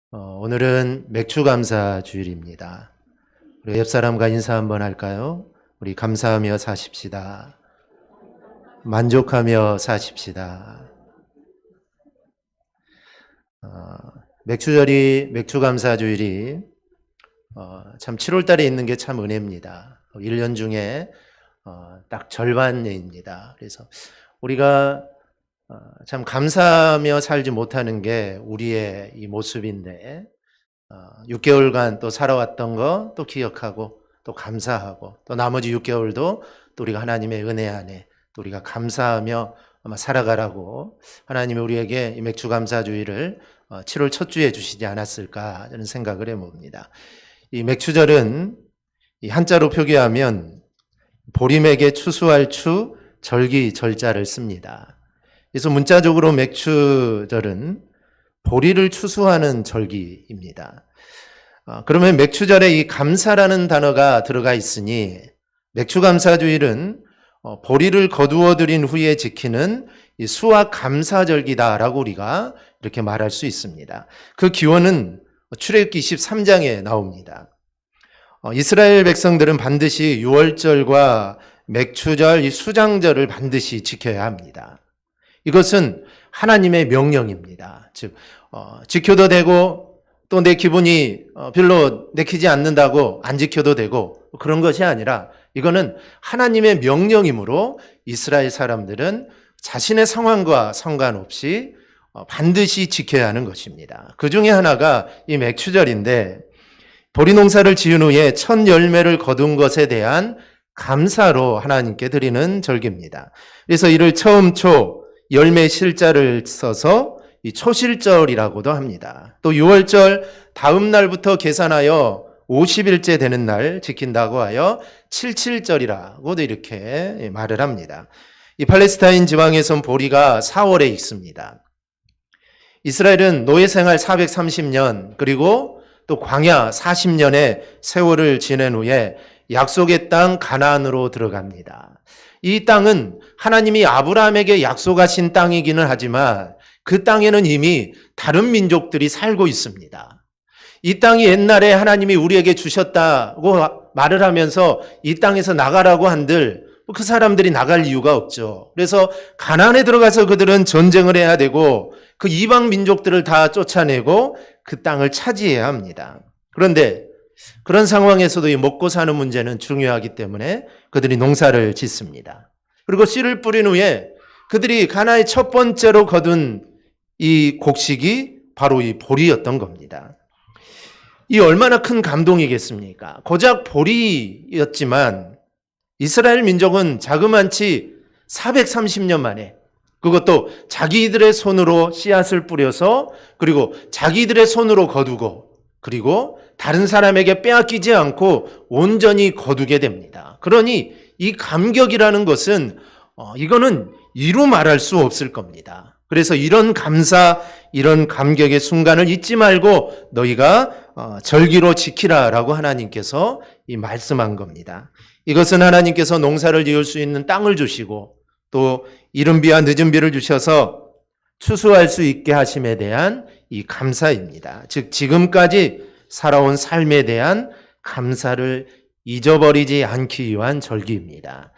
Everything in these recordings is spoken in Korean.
오늘은 맥주감사 주일입니다. 우리 옆사람과 인사 한번 할까요? 우리 감사하며 사십시다. 만족하며 사십시다. 맥주감사 주일이 참 7월 달에 있는 게 참 은혜입니다. 1년 중에 딱 절반입니다. 그래서 우리가 참 감사하며 살지 못하는 게 우리의 이 모습인데 6개월간 또 살아왔던 거 또 기억하고 또 감사하고 또 나머지 6개월도 또 우리가 하나님의 은혜 안에 또 우리가 감사하며 아마 살아가라고 하나님이 우리에게 이 맥주감사주의를 7월 첫 주에 주시지 않았을까 저는 생각을 해봅니다. 이 맥추절은 이 한자로 표기하면 보림에게 추수할 추, 절기, 절자를 씁니다. 그래서 문자적으로 맥추절은 보리를 추수하는 절기입니다. 그러면 맥추절에 이 감사라는 단어가 들어가 있으니 맥추감사주일은 보리를 거두어 들인 후에 지키는 이 수확 감사절기다라고 우리가 이렇게 말할 수 있습니다. 그 기원은 출애굽기 23장에 나옵니다. 이스라엘 백성들은 반드시 유월절과 맥추절, 이 수장절을 반드시 지켜야 합니다. 이것은 하나님의 명령입니다. 즉 지켜도 되고 또 내 기분이 별로 내키지 않는다고 안 지켜도 되고 그런 것이 아니라 이거는 하나님의 명령이므로 이스라엘 사람들은 자신의 상황과 상관없이 반드시 지켜야 하는 것입니다. 그 중에 하나가 이 맥추절인데 보리 농사를 지은 후에 첫 열매를 거둔 것에 대한 감사로 하나님께 드리는 절기입니다. 그래서 이를 처음초 열매 실자를 써서 이 초실절이라고도 합니다. 또 6월절 다음 날부터 계산하여 50일째 되는 날 지킨다고 하여 77절이라고도 이렇게 말을 합니다. 이 팔레스타인 지방에선 보리가 4월에 익습니다. 이스라엘은 노예 생활 430년 그리고 또 광야 40년의 세월을 지낸 후에 약속의 땅 가나안으로 들어갑니다. 이 땅은 하나님이 아브라함에게 약속하신 땅이기는 하지만 그 땅에는 이미 다른 민족들이 살고 있습니다. 이 땅이 옛날에 하나님이 우리에게 주셨다고 말을 하면서 이 땅에서 나가라고 한들 그 사람들이 나갈 이유가 없죠. 그래서 가나안에 들어가서 그들은 전쟁을 해야 되고 그 이방 민족들을 다 쫓아내고 그 땅을 차지해야 합니다. 그런데 그런 상황에서도 이 먹고 사는 문제는 중요하기 때문에 그들이 농사를 짓습니다. 그리고 씨를 뿌린 후에 그들이 가나안의 첫 번째로 거둔 이 곡식이 바로 이 보리였던 겁니다. 이 얼마나 큰 감동이겠습니까? 고작 보리였지만 이스라엘 민족은 자그만치 430년 만에 그것도 자기들의 손으로 씨앗을 뿌려서 그리고 자기들의 손으로 거두고 그리고 다른 사람에게 빼앗기지 않고 온전히 거두게 됩니다. 그러니 이 감격이라는 것은 이거는 이루 말할 수 없을 겁니다. 그래서 이런 감사, 이런 감격의 순간을 잊지 말고 너희가 절기로 지키라라고 하나님께서 이 말씀한 겁니다. 이것은 하나님께서 농사를 지을 수 있는 땅을 주시고 또 이른 비와 늦은 비를 주셔서 추수할 수 있게 하심에 대한 이 감사입니다. 즉 지금까지 살아온 삶에 대한 감사를 잊어버리지 않기 위한 절기입니다.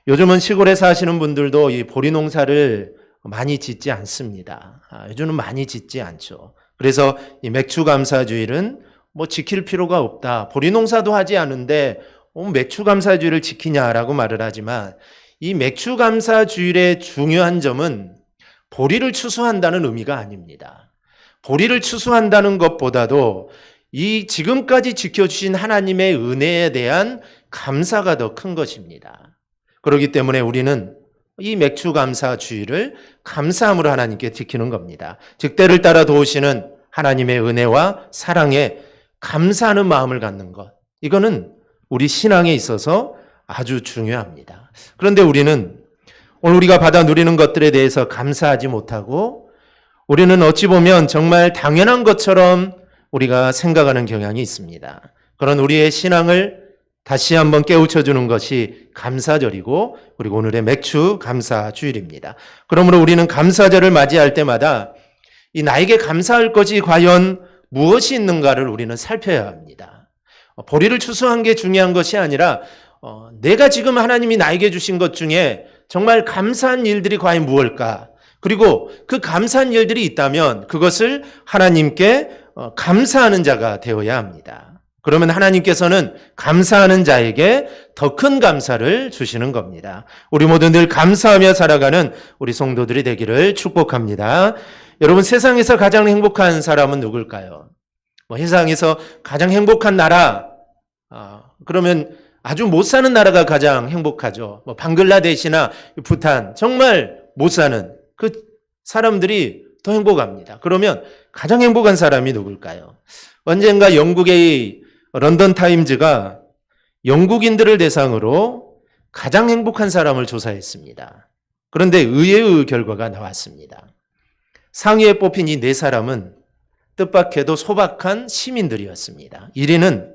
요즘은 시골에 사시는 분들도 이 보리 농사를 많이 짓지 않습니다. 요즘은 많이 짓지 않죠. 그래서 이 맥추감사주일은 뭐 지킬 필요가 없다. 보리 농사도 하지 않은데 맥추감사주일을 지키냐라고 말을 하지만 이 맥추감사주일의 중요한 점은 보리를 추수한다는 의미가 아닙니다. 보리를 추수한다는 것보다도 이 지금까지 지켜주신 하나님의 은혜에 대한 감사가 더 큰 것입니다. 그렇기 때문에 우리는 이 맥추감사주일을 감사함으로 하나님께 지키는 겁니다. 즉 때를 따라 도우시는 하나님의 은혜와 사랑에 감사하는 마음을 갖는 것. 이거는 우리 신앙에 있어서 아주 중요합니다. 그런데 우리는 오늘 우리가 받아 누리는 것들에 대해서 감사하지 못하고 우리는 어찌 보면 정말 당연한 것처럼 우리가 생각하는 경향이 있습니다. 그런 우리의 신앙을 다시 한번 깨우쳐주는 것이 감사절이고 그리고 오늘의 맥추 감사주일입니다. 그러므로 우리는 감사절을 맞이할 때마다 이 나에게 감사할 것이 과연 무엇이 있는가를 우리는 살펴야 합니다. 보리를 추수한 게 중요한 것이 아니라 내가 지금 하나님이 나에게 주신 것 중에 정말 감사한 일들이 과연 무엇일까? 그리고 그 감사한 일들이 있다면 그것을 하나님께 감사하는 자가 되어야 합니다. 그러면 하나님께서는 감사하는 자에게 더 큰 감사를 주시는 겁니다. 우리 모두 늘 감사하며 살아가는 우리 성도들이 되기를 축복합니다. 여러분, 세상에서 가장 행복한 사람은 누굴까요? 세상에서 가장 행복한 나라, 그러면 아주 못 사는 나라가 가장 행복하죠. 방글라데시나 부탄, 정말 못 사는 그 사람들이 더 행복합니다. 그러면 가장 행복한 사람이 누굴까요? 언젠가 영국의 런던 타임즈가 영국인들을 대상으로 가장 행복한 사람을 조사했습니다. 그런데 의외의 결과가 나왔습니다. 상위에 뽑힌 이 네 사람은 뜻밖에도 소박한 시민들이었습니다. 1위는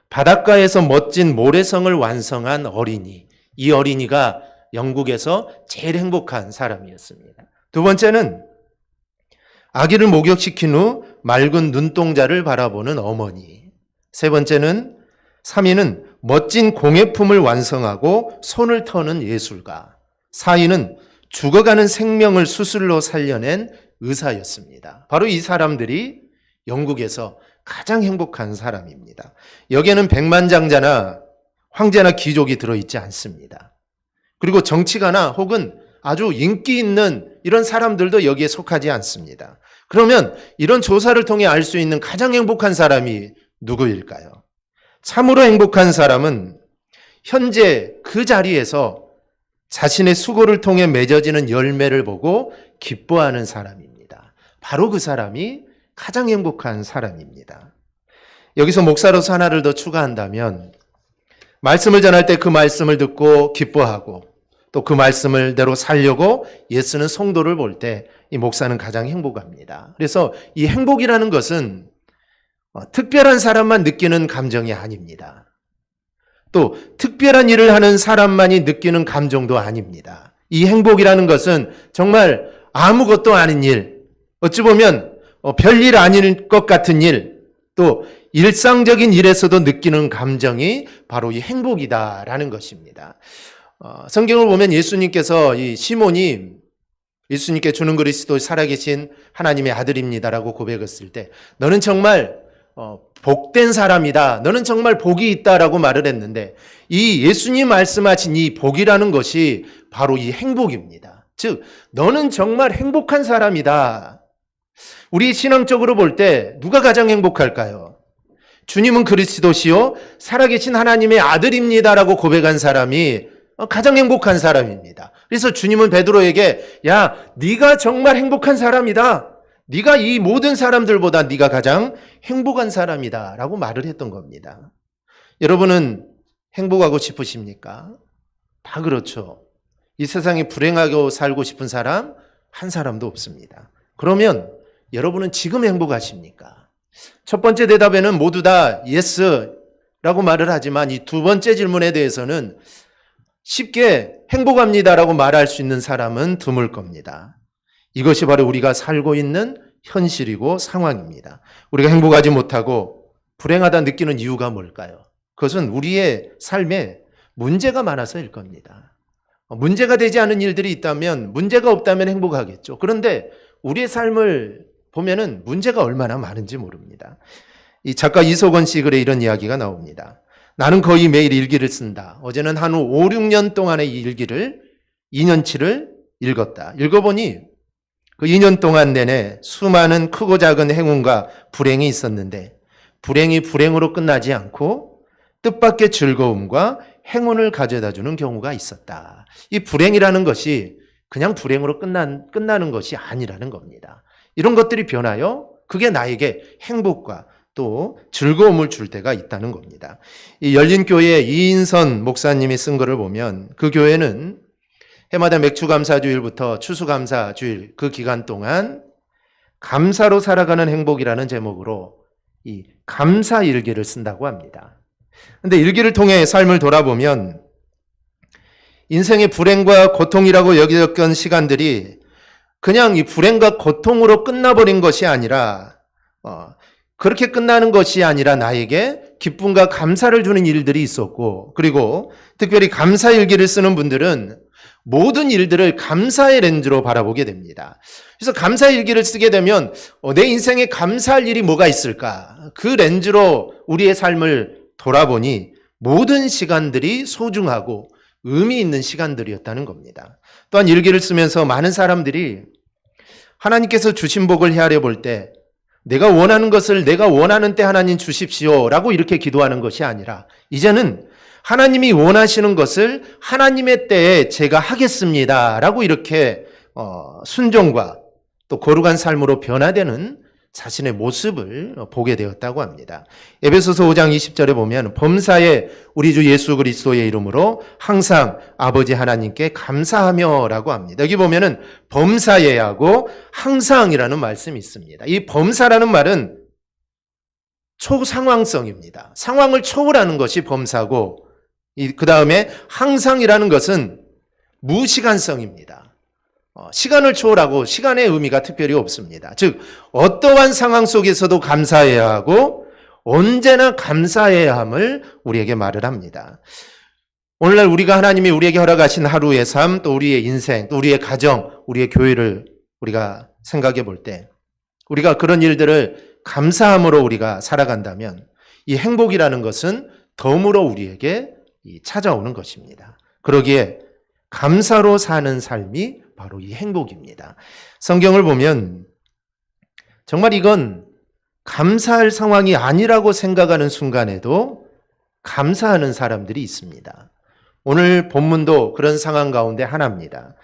바닷가에서 멋진 모래성을 완성한 어린이. 이 어린이가 영국에서 제일 행복한 사람이었습니다. 두 번째는 아기를 목욕시킨 후 맑은 눈동자를 바라보는 어머니. 세 번째는 3위는 멋진 공예품을 완성하고 손을 터는 예술가. 4위는 죽어가는 생명을 수술로 살려낸 의사였습니다. 바로 이 사람들이 영국에서 가장 행복한 사람입니다. 여기에는 백만장자나 황제나 귀족이 들어있지 않습니다. 그리고 정치가나 혹은 아주 인기 있는 이런 사람들도 여기에 속하지 않습니다. 그러면 이런 조사를 통해 알 수 있는 가장 행복한 사람이 누구일까요? 참으로 행복한 사람은 현재 그 자리에서 자신의 수고를 통해 맺어지는 열매를 보고 기뻐하는 사람입니다. 바로 그 사람이 가장 행복한 사람입니다. 여기서 목사로서 하나를 더 추가한다면 말씀을 전할 때 그 말씀을 듣고 기뻐하고 또 그 말씀을 대로 살려고 애쓰는 성도를 볼 때 이 목사는 가장 행복합니다. 그래서 이 행복이라는 것은 특별한 사람만 느끼는 감정이 아닙니다. 또 특별한 일을 하는 사람만이 느끼는 감정도 아닙니다. 이 행복이라는 것은 정말 아무것도 아닌 일, 어찌 보면 별일 아닐 것 같은 일, 또 일상적인 일에서도 느끼는 감정이 바로 이 행복이다라는 것입니다. 성경을 보면 예수님께서 이 시몬이 예수님께 주는 그리스도 살아계신 하나님의 아들입니다라고 고백했을 때 너는 정말 복된 사람이다. 너는 정말 복이 있다라고 말을 했는데 이 예수님 말씀하신 이 복이라는 것이 바로 이 행복입니다. 즉 너는 정말 행복한 사람이다. 우리 신앙적으로 볼 때 누가 가장 행복할까요? 주님은 그리스도시요 살아계신 하나님의 아들입니다라고 고백한 사람이 가장 행복한 사람입니다. 그래서 주님은 베드로에게 야, 네가 정말 행복한 사람이다. 네가 이 모든 사람들보다 네가 가장 행복한 사람이다 라고 말을 했던 겁니다. 여러분은 행복하고 싶으십니까? 다 그렇죠. 이 세상에 불행하고 살고 싶은 사람 한 사람도 없습니다. 그러면 여러분은 지금 행복하십니까? 첫 번째 대답에는 모두 다 예스라고 말을 하지만 이 두 번째 질문에 대해서는 쉽게 행복합니다라고 말할 수 있는 사람은 드물 겁니다. 이것이 바로 우리가 살고 있는 현실이고 상황입니다. 우리가 행복하지 못하고 불행하다 느끼는 이유가 뭘까요? 그것은 우리의 삶에 문제가 많아서일 겁니다. 문제가 되지 않은 일들이 있다면 문제가 없다면 행복하겠죠. 그런데 우리의 삶을 보면은 문제가 얼마나 많은지 모릅니다. 이 작가 이소건 씨 글에 이런 이야기가 나옵니다. 나는 거의 매일 일기를 쓴다. 어제는 한 5, 6년 동안의 이 일기를 2년치를 읽었다. 읽어보니 그 2년 동안 내내 수많은 크고 작은 행운과 불행이 있었는데 불행이 불행으로 끝나지 않고 뜻밖의 즐거움과 행운을 가져다주는 경우가 있었다. 이 불행이라는 것이 그냥 불행으로 끝나는 것이 아니라는 겁니다. 이런 것들이 변하여 그게 나에게 행복과 또 즐거움을 줄 때가 있다는 겁니다. 이 열린교회 이인선 목사님이 쓴 글을 보면 그 교회는 해마다 맥주감사주일부터 추수감사주일 그 기간 동안 감사로 살아가는 행복이라는 제목으로 이 감사일기를 쓴다고 합니다. 그런데 일기를 통해 삶을 돌아보면 인생의 불행과 고통이라고 여겼던 시간들이 그냥 이 불행과 고통으로 끝나버린 것이 아니라 그렇게 끝나는 것이 아니라 나에게 기쁨과 감사를 주는 일들이 있었고, 그리고 특별히 감사 일기를 쓰는 분들은 모든 일들을 감사의 렌즈로 바라보게 됩니다. 그래서 감사 일기를 쓰게 되면 내 인생에 감사할 일이 뭐가 있을까? 그 렌즈로 우리의 삶을 돌아보니 모든 시간들이 소중하고 의미 있는 시간들이었다는 겁니다. 또한 일기를 쓰면서 많은 사람들이 하나님께서 주신 복을 헤아려 볼 때 내가 원하는 것을 내가 원하는 때 하나님 주십시오라고 이렇게 기도하는 것이 아니라 이제는 하나님이 원하시는 것을 하나님의 때에 제가 하겠습니다라고 이렇게 순종과 또 거룩한 삶으로 변화되는 자신의 모습을 보게 되었다고 합니다. 에베소서 5장 20절에 보면 범사에 우리 주 예수 그리스도의 이름으로 항상 아버지 하나님께 감사하며라고 합니다. 여기 보면은 범사에 하고 항상이라는 말씀이 있습니다. 이 범사라는 말은 초상황성입니다. 상황을 초월하는 것이 범사고 그 다음에 항상이라는 것은 무시간성입니다. 시간을 초월하고 시간의 의미가 특별히 없습니다. 즉 어떠한 상황 속에서도 감사해야 하고 언제나 감사해야 함을 우리에게 말을 합니다. 오늘날 우리가 하나님이 우리에게 허락하신 하루의 삶, 또 우리의 인생, 또 우리의 가정, 우리의 교회를 우리가 생각해 볼 때 우리가 그런 일들을 감사함으로 우리가 살아간다면 이 행복이라는 것은 덤으로 우리에게 찾아오는 것입니다. 그러기에 감사로 사는 삶이 바로 이 행복입니다. 성경을 보면 정말 이건 감사할 상황이 아니라고 생각하는 순간에도 감사하는 사람들이 있습니다. 오늘 본문도 그런 상황 가운데 하나입니다.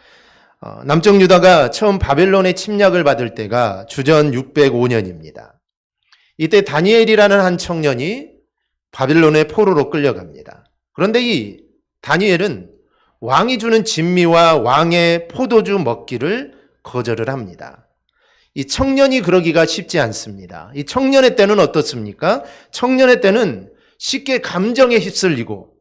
남쪽 유다가 처음 바벨론의 침략을 받을 때가 주전 605년입니다. 이때 다니엘이라는 한 청년이 바벨론의 포로로 끌려갑니다. 그런데 이 다니엘은 왕이 주는 진미와 왕의 포도주 먹기를 거절을 합니다. 이 청년이 그러기가 쉽지 않습니다. 이 청년의 때는 어떻습니까? 청년의 때는 쉽게 감정에 휩쓸리고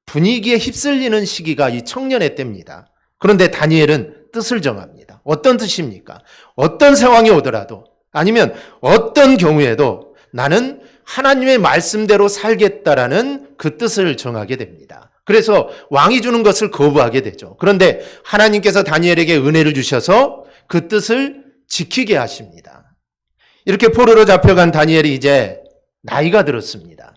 분위기에 휩쓸리는 시기가 이 청년의 때입니다. 그런데 다니엘은 뜻을 정합니다. 어떤 뜻입니까? 어떤 상황이 오더라도 아니면 어떤 경우에도 나는 하나님의 말씀대로 살겠다라는 그 뜻을 정하게 됩니다. 그래서 왕이 주는 것을 거부하게 되죠. 그런데 하나님께서 다니엘에게 은혜를 주셔서 그 뜻을 지키게 하십니다. 이렇게 포로로 잡혀간 다니엘이 이제 나이가 들었습니다.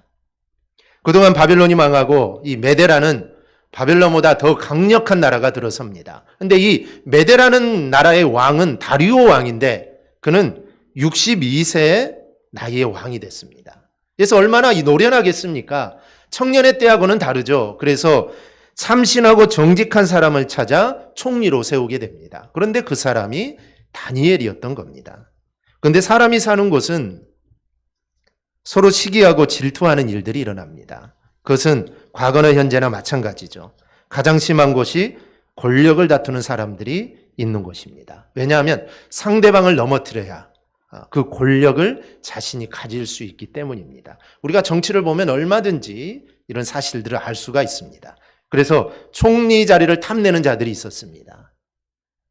그동안 바벨론이 망하고 이 메데라는 바벨론보다 더 강력한 나라가 들어섭니다. 그런데 이 메데라는 나라의 왕은 다리오 왕인데 그는 62세의 나이의 왕이 됐습니다. 그래서 얼마나 노련하겠습니까? 청년의 때하고는 다르죠. 그래서 참신하고 정직한 사람을 찾아 총리로 세우게 됩니다. 그런데 그 사람이 다니엘이었던 겁니다. 그런데 사람이 사는 곳은 서로 시기하고 질투하는 일들이 일어납니다. 그것은 과거나 현재나 마찬가지죠. 가장 심한 곳이 권력을 다투는 사람들이 있는 곳입니다. 왜냐하면 상대방을 넘어뜨려야 그 권력을 자신이 가질 수 있기 때문입니다. 우리가 정치를 보면 얼마든지 이런 사실들을 알 수가 있습니다. 그래서 총리 자리를 탐내는 자들이 있었습니다.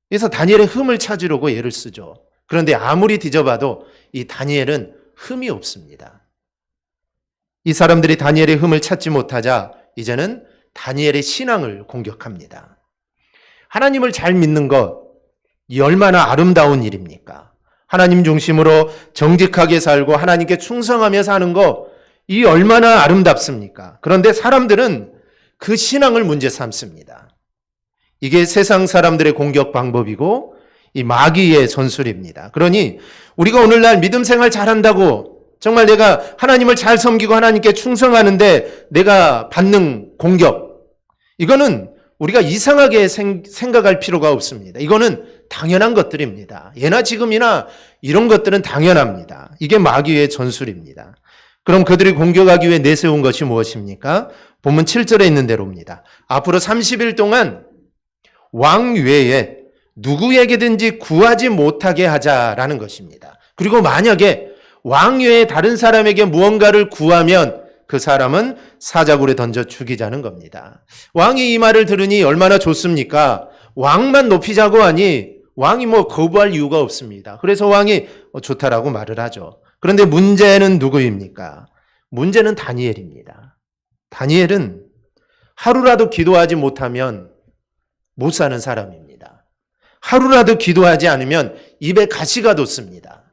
그래서 다니엘의 흠을 찾으려고 애를 쓰죠. 그런데 아무리 뒤져봐도 이 다니엘은 흠이 없습니다. 이 사람들이 다니엘의 흠을 찾지 못하자 이제는 다니엘의 신앙을 공격합니다. 하나님을 잘 믿는 것, 이 얼마나 아름다운 일입니까? 하나님 중심으로 정직하게 살고 하나님께 충성하며 사는 거, 이 얼마나 아름답습니까? 그런데 사람들은 그 신앙을 문제 삼습니다. 이게 세상 사람들의 공격 방법이고 이 마귀의 전술입니다. 그러니 우리가 오늘날 믿음 생활 잘한다고 정말 내가 하나님을 잘 섬기고 하나님께 충성하는데 내가 받는 공격, 이거는 우리가 이상하게 생각할 필요가 없습니다. 이거는 당연한 것들입니다. 예나 지금이나 이런 것들은 당연합니다. 이게 마귀의 전술입니다. 그럼 그들이 공격하기 위해 내세운 것이 무엇입니까? 본문 7절에 있는 대로입니다. 앞으로 30일 동안 왕 외에 누구에게든지 구하지 못하게 하자라는 것입니다. 그리고 만약에 왕 외에 다른 사람에게 무언가를 구하면 그 사람은 사자굴에 던져 죽이자는 겁니다. 왕이 이 말을 들으니 얼마나 좋습니까? 왕만 높이자고 하니 왕이 거부할 이유가 없습니다. 그래서 왕이 좋다라고 말을 하죠. 그런데 문제는 누구입니까? 문제는 다니엘입니다. 다니엘은 하루라도 기도하지 못하면 못 사는 사람입니다. 하루라도 기도하지 않으면 입에 가시가 돋습니다.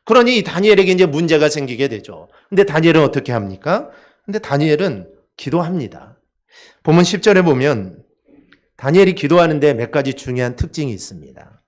그러니 이 다니엘에게 이제 문제가 생기게 되죠. 근데 다니엘은 어떻게 합니까? 근데 다니엘은 기도합니다. 본문 10절에 보면 다니엘이 기도하는데 몇 가지 중요한 특징이 있습니다.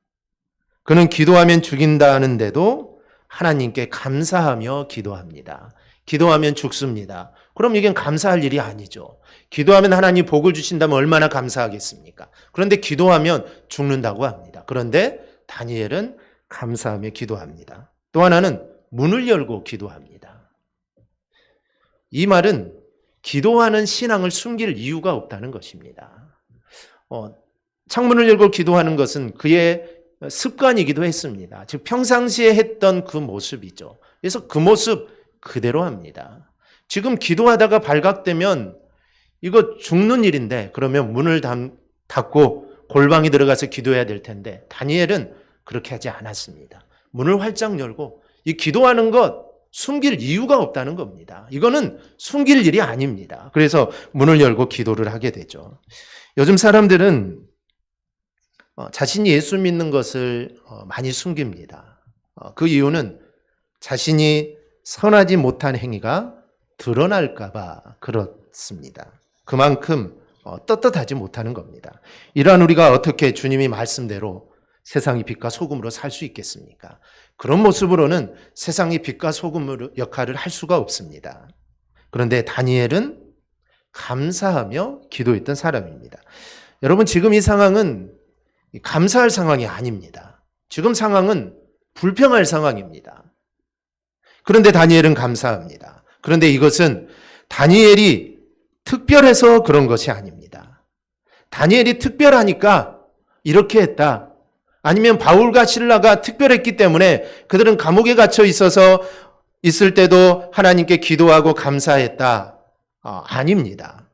그는 기도하면 죽인다는데도 하나님께 감사하며 기도합니다. 기도하면 죽습니다. 그럼 이건 감사할 일이 아니죠. 기도하면 하나님 복을 주신다면 얼마나 감사하겠습니까? 그런데 기도하면 죽는다고 합니다. 그런데 다니엘은 감사하며 기도합니다. 또 하나는 문을 열고 기도합니다. 이 말은 기도하는 신앙을 숨길 이유가 없다는 것입니다. 창문을 열고 기도하는 것은 그의 습관이기도 했습니다. 즉 평상시에 했던 그 모습이죠. 그래서 그 모습 그대로 합니다. 지금 기도하다가 발각되면 이거 죽는 일인데 그러면 문을 닫고 골방에 들어가서 기도해야 될 텐데 다니엘은 그렇게 하지 않았습니다. 문을 활짝 열고 이 기도하는 것 숨길 이유가 없다는 겁니다. 이거는 숨길 일이 아닙니다. 그래서 문을 열고 기도를 하게 되죠. 요즘 사람들은 자신이 예수 믿는 것을 많이 숨깁니다. 그 이유는 자신이 선하지 못한 행위가 드러날까 봐 그렇습니다. 그만큼 떳떳하지 못하는 겁니다. 이러한 우리가 어떻게 주님이 말씀대로 세상이 빛과 소금으로 살 수 있겠습니까? 그런 모습으로는 세상이 빛과 소금 역할을 할 수가 없습니다. 그런데 다니엘은 감사하며 기도했던 사람입니다. 여러분 지금 이 상황은 감사할 상황이 아닙니다. 지금 상황은 불평할 상황입니다. 그런데 다니엘은 감사합니다. 그런데 이것은 다니엘이 특별해서 그런 것이 아닙니다. 다니엘이 특별하니까 이렇게 했다. 아니면 바울과 실라가 특별했기 때문에 그들은 감옥에 갇혀 있을 때도 하나님께 기도하고 감사했다. 아닙니다.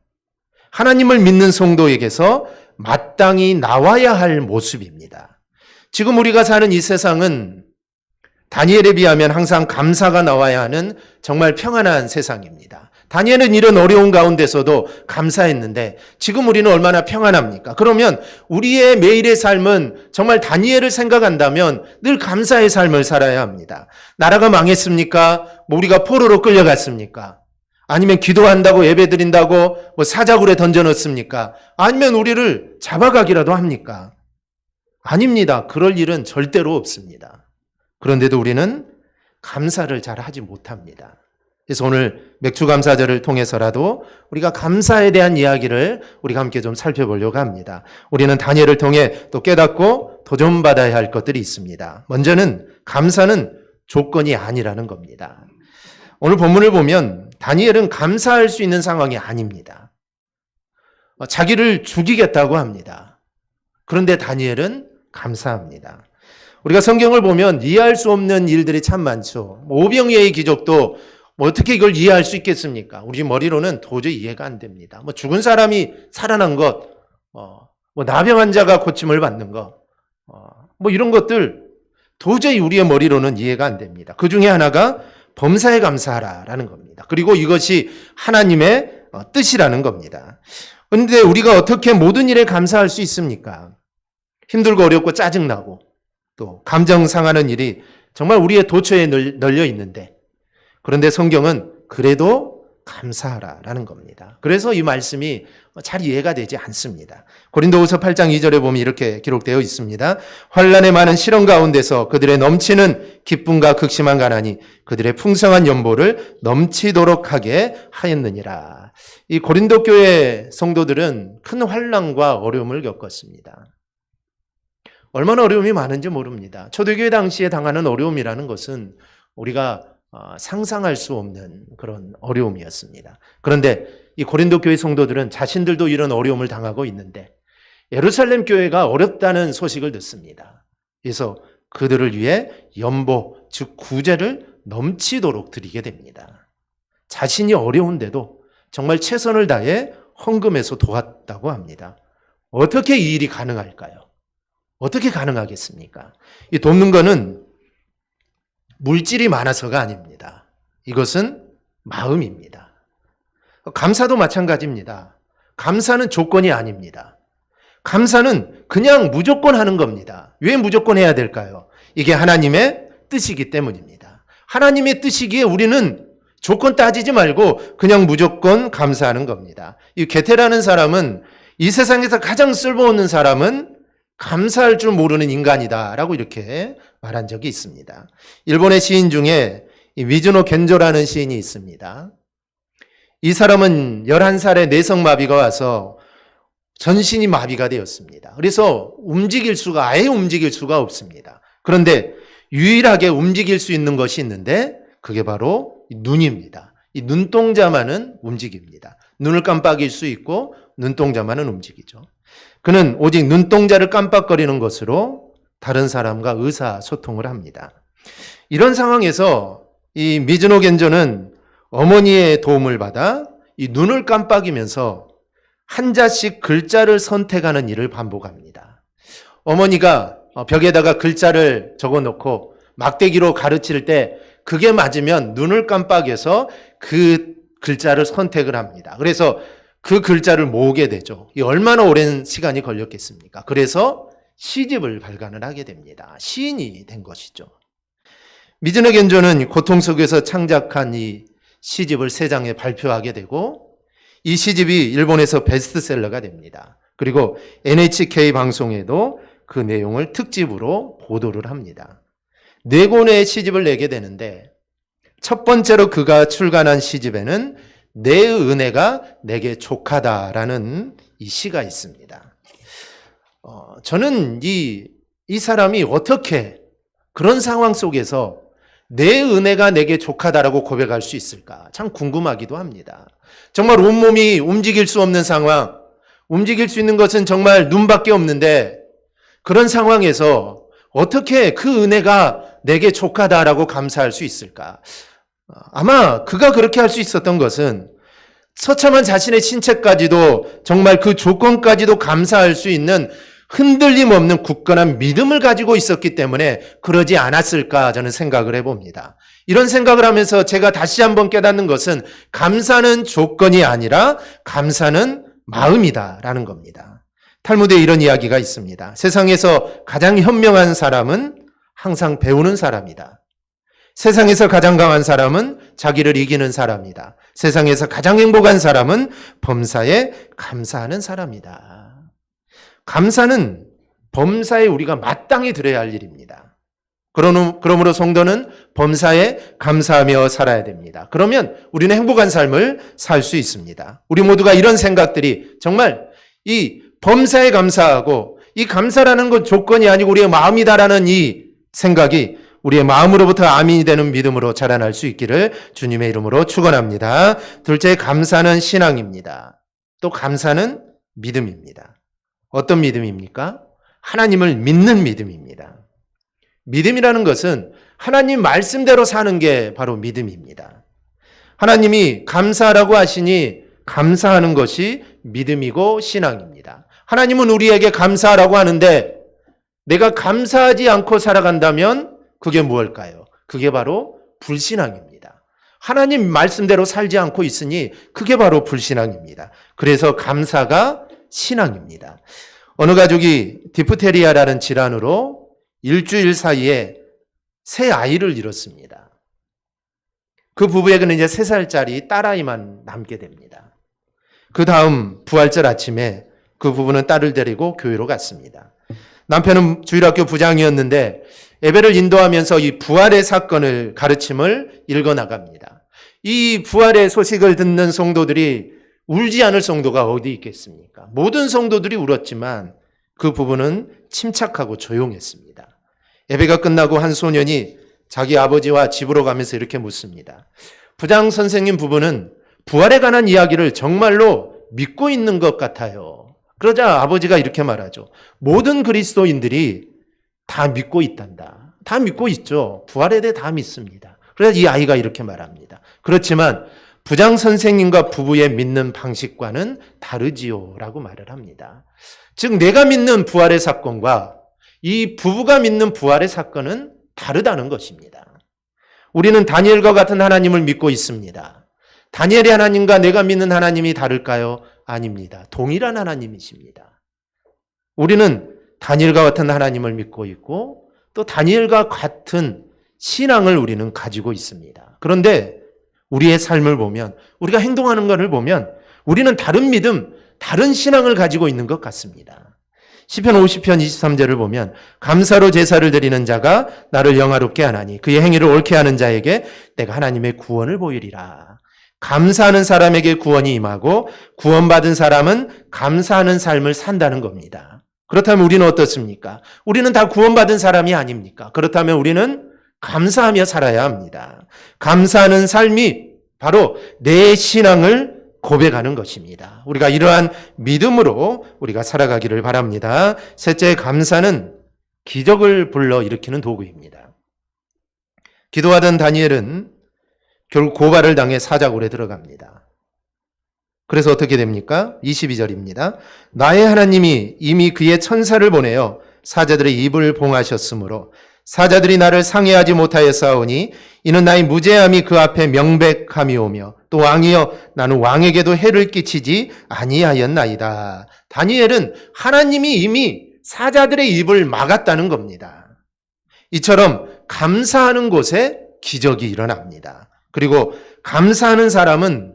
하나님을 믿는 성도에게서 마땅히 나와야 할 모습입니다. 지금 우리가 사는 이 세상은 다니엘에 비하면 항상 감사가 나와야 하는 정말 평안한 세상입니다. 다니엘은 이런 어려운 가운데서도 감사했는데 지금 우리는 얼마나 평안합니까? 그러면 우리의 매일의 삶은 정말 다니엘을 생각한다면 늘 감사의 삶을 살아야 합니다. 나라가 망했습니까? 우리가 포로로 끌려갔습니까? 아니면 기도한다고 예배드린다고 사자굴에 던져놓습니까? 아니면 우리를 잡아가기라도 합니까? 아닙니다. 그럴 일은 절대로 없습니다. 그런데도 우리는 감사를 잘 하지 못합니다. 그래서 오늘 맥주감사절을 통해서라도 우리가 감사에 대한 이야기를 우리가 함께 좀 살펴보려고 합니다. 우리는 다니엘을 통해 또 깨닫고 도전받아야 할 것들이 있습니다. 먼저는 감사는 조건이 아니라는 겁니다. 오늘 본문을 보면 다니엘은 감사할 수 있는 상황이 아닙니다. 자기를 죽이겠다고 합니다. 그런데 다니엘은 감사합니다. 우리가 성경을 보면 이해할 수 없는 일들이 참 많죠. 오병이어의 기적도 어떻게 이걸 이해할 수 있겠습니까? 우리 머리로는 도저히 이해가 안 됩니다. 죽은 사람이 살아난 것, 나병 환자가 고침을 받는 것, 이런 것들 도저히 우리의 머리로는 이해가 안 됩니다. 그 중에 하나가 범사에 감사하라라는 겁니다. 그리고 이것이 하나님의 뜻이라는 겁니다. 그런데 우리가 어떻게 모든 일에 감사할 수 있습니까? 힘들고 어렵고 짜증나고 또 감정 상하는 일이 정말 우리의 도처에 널려 있는데 그런데 성경은 그래도 감사하라라는 겁니다. 그래서 이 말씀이 잘 이해가 되지 않습니다. 고린도후서 8장 2절에 보면 이렇게 기록되어 있습니다. 환난의 많은 시련 가운데서 그들의 넘치는 기쁨과 극심한 가난이 그들의 풍성한 연보를 넘치도록 하게 하였느니라. 이 고린도 교회 성도들은 큰 환난과 어려움을 겪었습니다. 얼마나 어려움이 많은지 모릅니다. 초대교회 당시에 당하는 어려움이라는 것은 우리가 상상할 수 없는 그런 어려움이었습니다. 그런데 이 고린도 교회 성도들은 자신들도 이런 어려움을 당하고 있는데 예루살렘 교회가 어렵다는 소식을 듣습니다. 그래서 그들을 위해 연보, 즉 구제를 넘치도록 드리게 됩니다. 자신이 어려운데도 정말 최선을 다해 헌금해서 도왔다고 합니다. 어떻게 이 일이 가능할까요? 어떻게 가능하겠습니까? 이 돕는 거는 물질이 많아서가 아닙니다. 이것은 마음입니다. 감사도 마찬가지입니다. 감사는 조건이 아닙니다. 감사는 그냥 무조건 하는 겁니다. 왜 무조건 해야 될까요? 이게 하나님의 뜻이기 때문입니다. 하나님의 뜻이기에 우리는 조건 따지지 말고 그냥 무조건 감사하는 겁니다. 이 게테라는 사람은 이 세상에서 가장 쓸모없는 사람은 감사할 줄 모르는 인간이다라고 이렇게 말한 적이 있습니다. 일본의 시인 중에 미즈노 겐조라는 시인이 있습니다. 이 사람은 11살에 뇌성마비가 와서 전신이 마비가 되었습니다. 그래서 아예 움직일 수가 없습니다. 그런데 유일하게 움직일 수 있는 것이 있는데 그게 바로 눈입니다. 이 눈동자만은 움직입니다. 눈을 깜빡일 수 있고 눈동자만은 움직이죠. 그는 오직 눈동자를 깜빡거리는 것으로 다른 사람과 의사소통을 합니다. 이런 상황에서 이 미즈노 겐조는 어머니의 도움을 받아 이 눈을 깜빡이면서 한자씩 글자를 선택하는 일을 반복합니다. 어머니가 벽에다가 글자를 적어놓고 막대기로 가르칠 때 그게 맞으면 눈을 깜빡여서 그 글자를 선택을 합니다. 그래서 그 글자를 모으게 되죠. 이 얼마나 오랜 시간이 걸렸겠습니까? 그래서 시집을 발간을 하게 됩니다. 시인이 된 것이죠. 미즈노 겐조는 고통 속에서 창작한 이 시집을 3장에 발표하게 되고 이 시집이 일본에서 베스트셀러가 됩니다. 그리고 NHK 방송에도 그 내용을 특집으로 보도를 합니다. 4권의 시집을 내게 되는데 첫 번째로 그가 출간한 시집에는 내 은혜가 내게 족하다라는 이 시가 있습니다. 저는 이 사람이 어떻게 그런 상황 속에서 내 은혜가 내게 족하다라고 고백할 수 있을까? 참 궁금하기도 합니다. 정말 온몸이 움직일 수 없는 상황, 움직일 수 있는 것은 정말 눈밖에 없는데 그런 상황에서 어떻게 그 은혜가 내게 족하다라고 감사할 수 있을까? 아마 그가 그렇게 할 수 있었던 것은 처참한 자신의 신체까지도 정말 그 조건까지도 감사할 수 있는 흔들림 없는 굳건한 믿음을 가지고 있었기 때문에 그러지 않았을까 저는 생각을 해봅니다. 이런 생각을 하면서 제가 다시 한번 깨닫는 것은 감사는 조건이 아니라 감사는 마음이다라는 겁니다. 탈무드에 이런 이야기가 있습니다. 세상에서 가장 현명한 사람은 항상 배우는 사람이다. 세상에서 가장 강한 사람은 자기를 이기는 사람이다. 세상에서 가장 행복한 사람은 범사에 감사하는 사람이다. 감사는 범사에 우리가 마땅히 드려야 할 일입니다. 그러므로 성도는 범사에 감사하며 살아야 됩니다. 그러면 우리는 행복한 삶을 살 수 있습니다. 우리 모두가 이런 생각들이 정말 이 범사에 감사하고 이 감사라는 건 조건이 아니고 우리의 마음이다라는 이 생각이 우리의 마음으로부터 아멘이 되는 믿음으로 자라날 수 있기를 주님의 이름으로 축원합니다. 둘째, 감사는 신앙입니다. 또 감사는 믿음입니다. 어떤 믿음입니까? 하나님을 믿는 믿음입니다. 믿음이라는 것은 하나님 말씀대로 사는 게 바로 믿음입니다. 하나님이 감사하라고 하시니 감사하는 것이 믿음이고 신앙입니다. 하나님은 우리에게 감사하라고 하는데 내가 감사하지 않고 살아간다면 그게 무엇일까요? 그게 바로 불신앙입니다. 하나님 말씀대로 살지 않고 있으니 그게 바로 불신앙입니다. 그래서 감사가 신앙입니다. 어느 가족이 디프테리아라는 질환으로 일주일 사이에 새 아이를 잃었습니다. 그 부부에게는 이제 3살짜리 딸아이만 남게 됩니다. 그 다음 부활절 아침에 그 부부는 딸을 데리고 교회로 갔습니다. 남편은 주일학교 부장이었는데 예배를 인도하면서 이 부활의 사건을 가르침을 읽어나갑니다. 이 부활의 소식을 듣는 성도들이 울지 않을 성도가 어디 있겠습니까? 모든 성도들이 울었지만 그 부부는 침착하고 조용했습니다. 예배가 끝나고 한 소년이 자기 아버지와 집으로 가면서 이렇게 묻습니다. 부장 선생님 부부는 부활에 관한 이야기를 정말로 믿고 있는 것 같아요. 그러자 아버지가 이렇게 말하죠. 모든 그리스도인들이 다 믿고 있단다. 다 믿고 있죠. 부활에 대해 다 믿습니다. 그래서 이 아이가 이렇게 말합니다. 그렇지만 부장 선생님과 부부의 믿는 방식과는 다르지요 라고 말을 합니다. 즉 내가 믿는 부활의 사건과 이 부부가 믿는 부활의 사건은 다르다는 것입니다. 우리는 다니엘과 같은 하나님을 믿고 있습니다. 다니엘의 하나님과 내가 믿는 하나님이 다를까요? 아닙니다. 동일한 하나님이십니다. 우리는 다니엘과 같은 하나님을 믿고 있고 또 다니엘과 같은 신앙을 우리는 가지고 있습니다. 그런데 우리의 삶을 보면, 우리가 행동하는 것을 보면 우리는 다른 믿음, 다른 신앙을 가지고 있는 것 같습니다. 시편 50편 23절을 보면 감사로 제사를 드리는 자가 나를 영화롭게 하나니 그의 행위를 옳게 하는 자에게 내가 하나님의 구원을 보이리라. 감사하는 사람에게 구원이 임하고 구원받은 사람은 감사하는 삶을 산다는 겁니다. 그렇다면 우리는 어떻습니까? 우리는 다 구원받은 사람이 아닙니까? 그렇다면 우리는 감사하며 살아야 합니다. 감사하는 삶이 바로 내 신앙을 고백하는 것입니다. 우리가 이러한 믿음으로 우리가 살아가기를 바랍니다. 셋째, 감사는 기적을 불러일으키는 도구입니다. 기도하던 다니엘은 결국 고발을 당해 사자굴에 들어갑니다. 그래서 어떻게 됩니까? 22절입니다. 나의 하나님이 이미 그의 천사를 보내어 사자들의 입을 봉하셨으므로 사자들이 나를 상해하지 못하였사오니 이는 나의 무죄함이 그 앞에 명백함이오며 또 왕이여 나는 왕에게도 해를 끼치지 아니하였나이다. 다니엘은 하나님이 이미 사자들의 입을 막았다는 겁니다. 이처럼 감사하는 곳에 기적이 일어납니다. 그리고 감사하는 사람은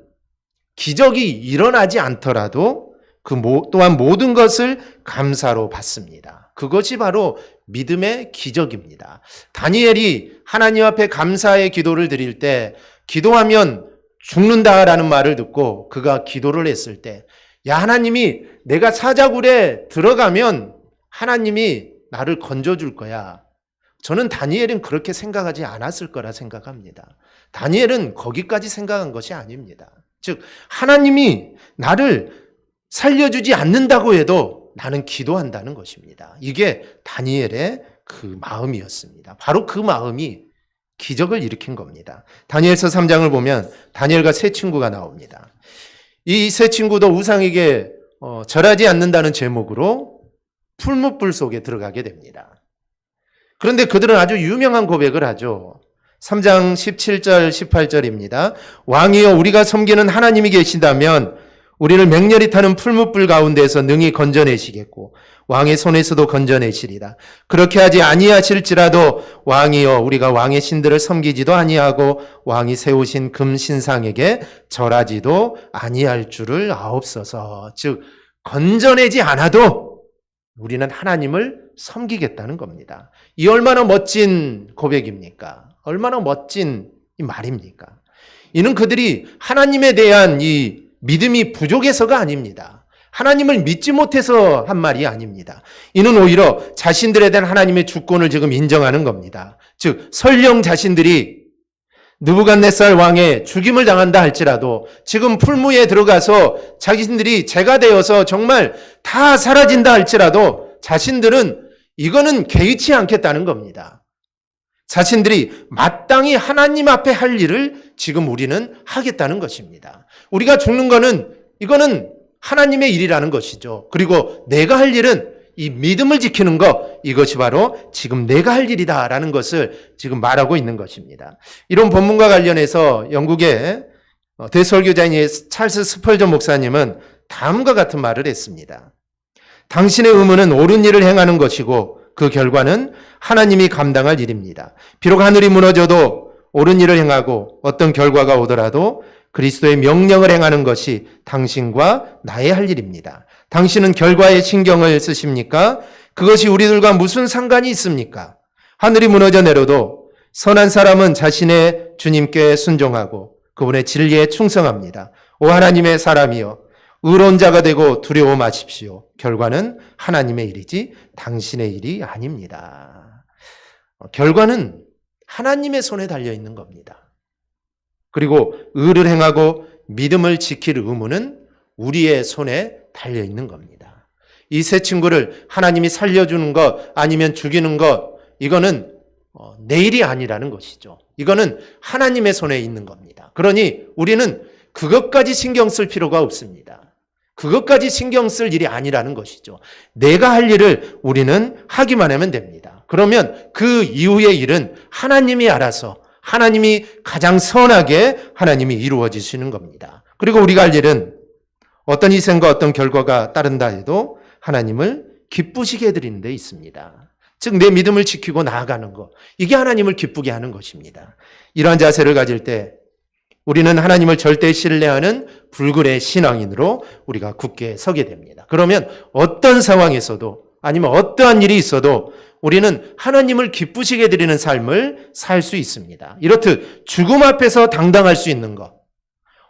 기적이 일어나지 않더라도 그 또한 모든 것을 감사로 받습니다. 그것이 바로 믿음의 기적입니다. 다니엘이 하나님 앞에 감사의 기도를 드릴 때 기도하면 죽는다라는 말을 듣고 그가 기도를 했을 때, 야, 하나님이 내가 사자굴에 들어가면 하나님이 나를 건져줄 거야. 저는 다니엘은 그렇게 생각하지 않았을 거라 생각합니다. 다니엘은 거기까지 생각한 것이 아닙니다. 즉 하나님이 나를 살려주지 않는다고 해도 나는 기도한다는 것입니다. 이게 다니엘의 그 마음이었습니다. 바로 그 마음이 기적을 일으킨 겁니다. 다니엘서 3장을 보면 다니엘과 세 친구가 나옵니다. 이 세 친구도 우상에게 절하지 않는다는 제목으로 풀무불 속에 들어가게 됩니다. 그런데 그들은 아주 유명한 고백을 하죠. 3장 17절 18절입니다. 왕이여 우리가 섬기는 하나님이 계신다면 우리를 맹렬히 타는 풀무불 가운데서 능히 건져내시겠고 왕의 손에서도 건져내시리라. 그렇게 하지 아니하실지라도 왕이여 우리가 왕의 신들을 섬기지도 아니하고 왕이 세우신 금신상에게 절하지도 아니할 줄을 아옵소서. 즉 건져내지 않아도 우리는 하나님을 섬기겠다는 겁니다. 이 얼마나 멋진 고백입니까? 얼마나 멋진 이 말입니까? 이는 그들이 하나님에 대한 이 믿음이 부족해서가 아닙니다. 하나님을 믿지 못해서 한 말이 아닙니다. 이는 오히려 자신들에 대한 하나님의 주권을 지금 인정하는 겁니다. 즉 설령 자신들이 느부갓네살 왕의 죽임을 당한다 할지라도 지금 풀무에 들어가서 자신들이 죄가 되어서 정말 다 사라진다 할지라도 자신들은 이거는 개의치 않겠다는 겁니다. 자신들이 마땅히 하나님 앞에 할 일을 지금 우리는 하겠다는 것입니다. 우리가 죽는 거는 이거는 하나님의 일이라는 것이죠. 그리고 내가 할 일은 이 믿음을 지키는 것, 이것이 바로 지금 내가 할 일이다라는 것을 지금 말하고 있는 것입니다. 이런 본문과 관련해서 영국의 대설교자인 찰스 스펄전 목사님은 다음과 같은 말을 했습니다. 당신의 의무는 옳은 일을 행하는 것이고 그 결과는 하나님이 감당할 일입니다. 비록 하늘이 무너져도 옳은 일을 행하고 어떤 결과가 오더라도 그리스도의 명령을 행하는 것이 당신과 나의 할 일입니다. 당신은 결과에 신경을 쓰십니까? 그것이 우리들과 무슨 상관이 있습니까? 하늘이 무너져 내려도 선한 사람은 자신의 주님께 순종하고 그분의 진리에 충성합니다. 오 하나님의 사람이여 의로운 자가 되고 두려워 마십시오. 결과는 하나님의 일이지 당신의 일이 아닙니다. 결과는 하나님의 손에 달려 있는 겁니다. 그리고 의를 행하고 믿음을 지킬 의무는 우리의 손에 달려 있는 겁니다. 이 세 친구를 하나님이 살려주는 것 아니면 죽이는 것, 이거는 내 일이 아니라는 것이죠. 이거는 하나님의 손에 있는 겁니다. 그러니 우리는 그것까지 신경 쓸 필요가 없습니다. 그것까지 신경 쓸 일이 아니라는 것이죠. 내가 할 일을 우리는 하기만 하면 됩니다. 그러면 그 이후의 일은 하나님이 알아서 하나님이 가장 선하게 하나님이 이루어지시는 겁니다. 그리고 우리가 할 일은 어떤 희생과 어떤 결과가 따른다 해도 하나님을 기쁘시게 해드리는 데 있습니다. 즉 내 믿음을 지키고 나아가는 것, 이게 하나님을 기쁘게 하는 것입니다. 이러한 자세를 가질 때 우리는 하나님을 절대 신뢰하는 불굴의 신앙인으로 우리가 굳게 서게 됩니다. 그러면 어떤 상황에서도 아니면 어떠한 일이 있어도 우리는 하나님을 기쁘시게 드리는 삶을 살 수 있습니다. 이렇듯 죽음 앞에서 당당할 수 있는 것,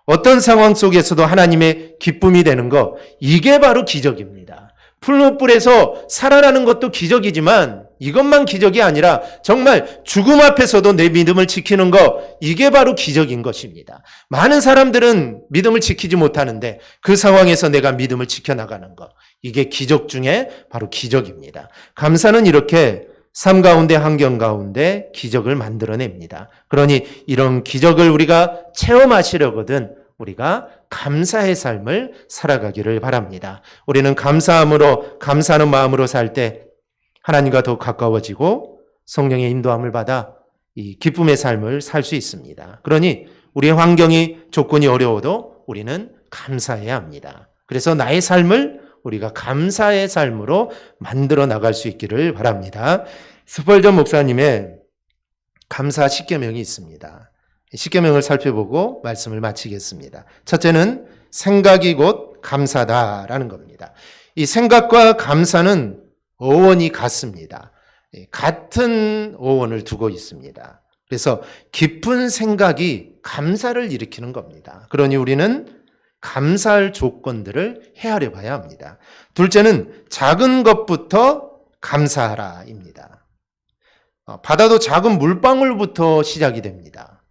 어떤 상황 속에서도 하나님의 기쁨이 되는 것, 이게 바로 기적입니다. 풀무불에서 살아나는 것도 기적이지만 이것만 기적이 아니라 정말 죽음 앞에서도 내 믿음을 지키는 것, 이게 바로 기적인 것입니다. 많은 사람들은 믿음을 지키지 못하는데 그 상황에서 내가 믿음을 지켜나가는 것, 이게 기적 중에 바로 기적입니다. 감사는 이렇게 삶 가운데 환경 가운데 기적을 만들어냅니다. 그러니 이런 기적을 우리가 체험하시려거든 우리가 감사의 삶을 살아가기를 바랍니다. 우리는 감사함으로, 감사하는 마음으로 살 때 하나님과 더 가까워지고 성령의 인도함을 받아 이 기쁨의 삶을 살 수 있습니다. 그러니 우리의 환경이 조건이 어려워도 우리는 감사해야 합니다. 그래서 나의 삶을 우리가 감사의 삶으로 만들어 나갈 수 있기를 바랍니다. 스펄전 목사님의 감사 10계명이 있습니다. 10계명을 살펴보고 말씀을 마치겠습니다. 첫째는 생각이 곧 감사다라는 겁니다. 이 생각과 감사는 어원이 같습니다. 같은 어원을 두고 있습니다. 그래서 깊은 생각이 감사를 일으키는 겁니다. 그러니 우리는 감사할 조건들을 헤아려 봐야 합니다. 둘째는 작은 것부터 감사하라입니다. 바다도 작은 물방울부터 시작이 됩니다.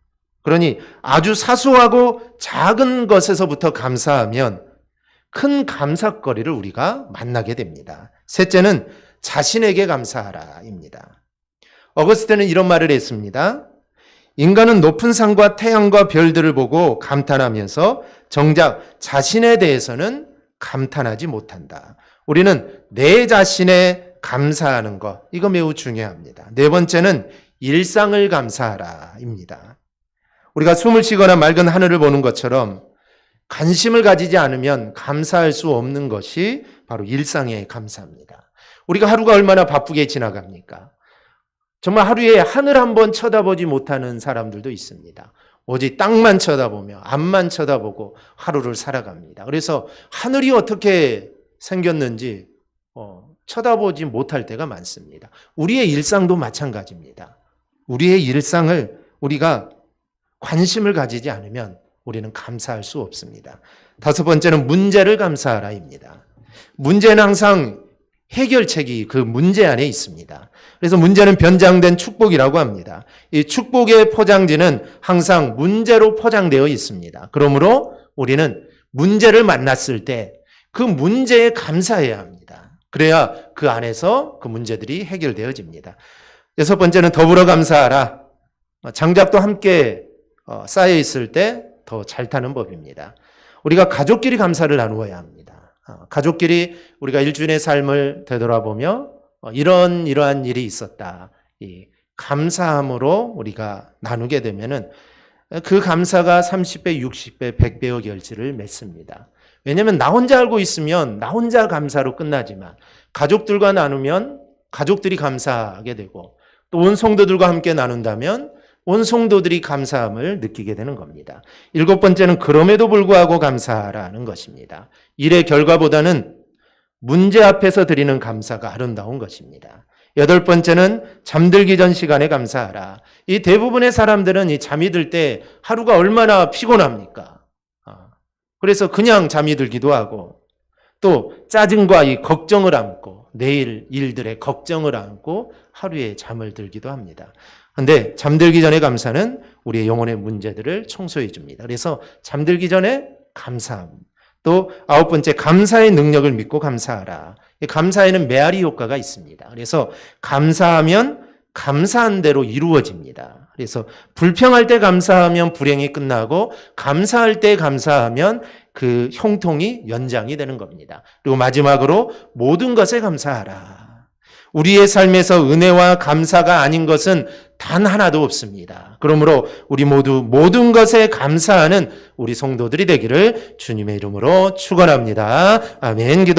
그러니 아주 사소하고 작은 것에서부터 감사하면 큰 감사거리를 우리가 만나게 됩니다. 셋째는 자신에게 감사하라입니다. 어거스틴은 이런 말을 했습니다. 인간은 높은 산과 태양과 별들을 보고 감탄하면서 정작 자신에 대해서는 감탄하지 못한다. 우리는 내 자신에 감사하는 것, 이거 매우 중요합니다. 네 번째는 일상을 감사하라입니다. 우리가 숨을 쉬거나 맑은 하늘을 보는 것처럼 관심을 가지지 않으면 감사할 수 없는 것이 바로 일상의 감사입니다. 우리가 하루가 얼마나 바쁘게 지나갑니까? 정말 하루에 하늘 한번 쳐다보지 못하는 사람들도 있습니다. 오직 땅만 쳐다보며 앞만 쳐다보고 하루를 살아갑니다. 그래서 하늘이 어떻게 생겼는지 쳐다보지 못할 때가 많습니다. 우리의 일상도 마찬가지입니다. 우리의 일상을 우리가 관심을 가지지 않으면 우리는 감사할 수 없습니다. 다섯 번째는 문제를 감사하라입니다. 문제는 항상 해결책이 그 문제 안에 있습니다. 그래서 문제는 변장된 축복이라고 합니다. 이 축복의 포장지는 항상 문제로 포장되어 있습니다. 그러므로 우리는 문제를 만났을 때 그 문제에 감사해야 합니다. 그래야 그 안에서 그 문제들이 해결되어집니다. 여섯 번째는 더불어 감사하라. 장작도 함께 쌓여 있을 때 더 잘 타는 법입니다. 우리가 가족끼리 감사를 나누어야 합니다. 가족끼리 우리가 일주일의 삶을 되돌아보며 이러한 일이 있었다. 이 감사함으로 우리가 나누게 되면은 그 감사가 30배, 60배, 100배의 결실을 맺습니다. 왜냐하면 나 혼자 알고 있으면 나 혼자 감사로 끝나지만 가족들과 나누면 가족들이 감사하게 되고 또 온 성도들과 함께 나눈다면 온 성도들이 감사함을 느끼게 되는 겁니다. 일곱 번째는 그럼에도 불구하고 감사하라는 것입니다. 일의 결과보다는 문제 앞에서 드리는 감사가 아름다운 것입니다. 여덟 번째는 잠들기 전 시간에 감사하라. 이 대부분의 사람들은 이 잠이 들 때 하루가 얼마나 피곤합니까? 그래서 그냥 잠이 들기도 하고 또 짜증과 이 걱정을 안고 내일 일들의 걱정을 안고 하루에 잠을 들기도 합니다. 그런데 잠들기 전에 감사는 우리의 영혼의 문제들을 청소해 줍니다. 그래서 잠들기 전에 감사함. 또 아홉 번째, 감사의 능력을 믿고 감사하라. 감사에는 메아리 효과가 있습니다. 그래서 감사하면 감사한 대로 이루어집니다. 그래서 불평할 때 감사하면 불행이 끝나고 감사할 때 감사하면 그 형통이 연장이 되는 겁니다. 그리고 마지막으로 모든 것에 감사하라. 우리의 삶에서 은혜와 감사가 아닌 것은 단 하나도 없습니다. 그러므로 우리 모두 모든 것에 감사하는 우리 성도들이 되기를 주님의 이름으로 축원합니다. 아멘. 기도하겠습니다.